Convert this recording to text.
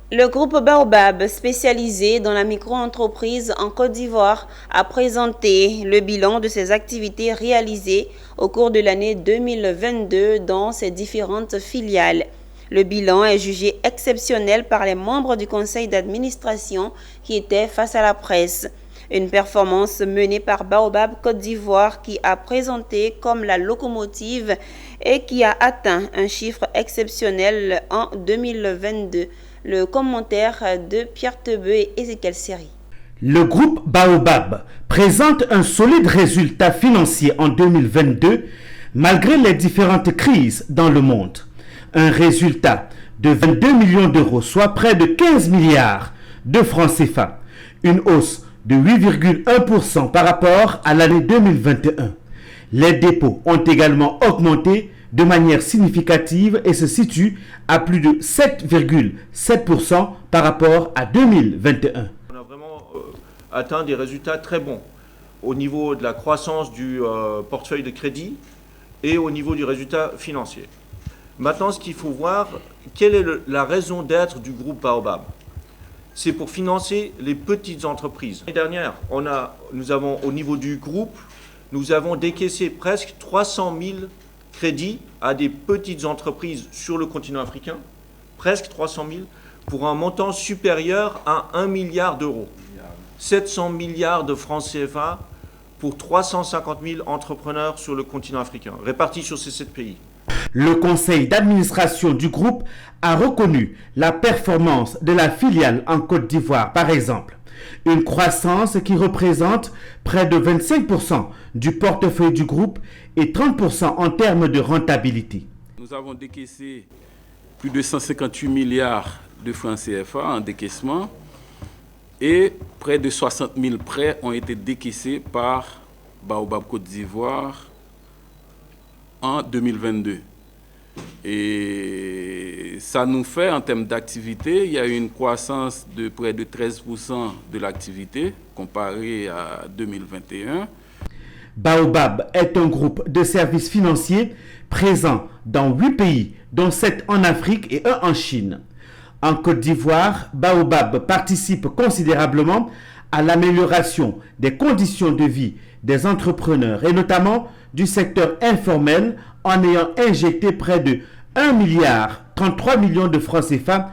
Le groupe Baobab, spécialisé dans la micro-entreprise en Côte d'Ivoire, a présenté le bilan de ses activités réalisées au cours de l'année 2022 dans ses différentes filiales. Le bilan est jugé exceptionnel par les membres du conseil d'administration qui étaient face à la presse. Une performance menée par Baobab Côte d'Ivoire qui a présenté comme la locomotive et qui a atteint un chiffre exceptionnel en 2022. Le commentaire de Pierre Tebeu et Ezekiel Seri. Le groupe Baobab présente un solide résultat financier en 2022 malgré les différentes crises dans le monde. Un résultat de 22 millions d'euros, soit près de 15 milliards de francs CFA, une hausse de 8,1% par rapport à l'année 2021. Les dépôts ont également augmenté de manière significative et se situent à plus de 7,7% par rapport à 2021. On a vraiment atteint des résultats très bons au niveau de la croissance du portefeuille de crédit et au niveau du résultat financier. Maintenant, ce qu'il faut voir, quelle est la raison d'être du groupe Baobab? C'est pour financer les petites entreprises. L'année dernière, nous avons au niveau du groupe, nous avons décaissé presque 300 000 crédits à des petites entreprises sur le continent africain, presque 300 000, pour un montant supérieur à 1 milliard d'euros. 700 milliards de francs CFA pour 350 000 entrepreneurs sur le continent africain, répartis sur ces 7 pays. Le conseil d'administration du groupe a reconnu la performance de la filiale en Côte d'Ivoire, par exemple. Une croissance qui représente près de 25% du portefeuille du groupe et 30% en termes de rentabilité. Nous avons décaissé plus de 158 milliards de francs CFA en décaissement et près de 60 000 prêts ont été décaissés par Baobab Côte d'Ivoire en 2022. Et ça nous fait, en termes d'activité, il y a eu une croissance de près de 13% de l'activité comparé à 2021. Baobab est un groupe de services financiers présent dans 8 pays, dont 7 en Afrique et 1 en Chine. En Côte d'Ivoire, Baobab participe considérablement à l'amélioration des conditions de vie des entrepreneurs et notamment du secteur informel en ayant injecté près de 1 milliard 33 millions de francs CFA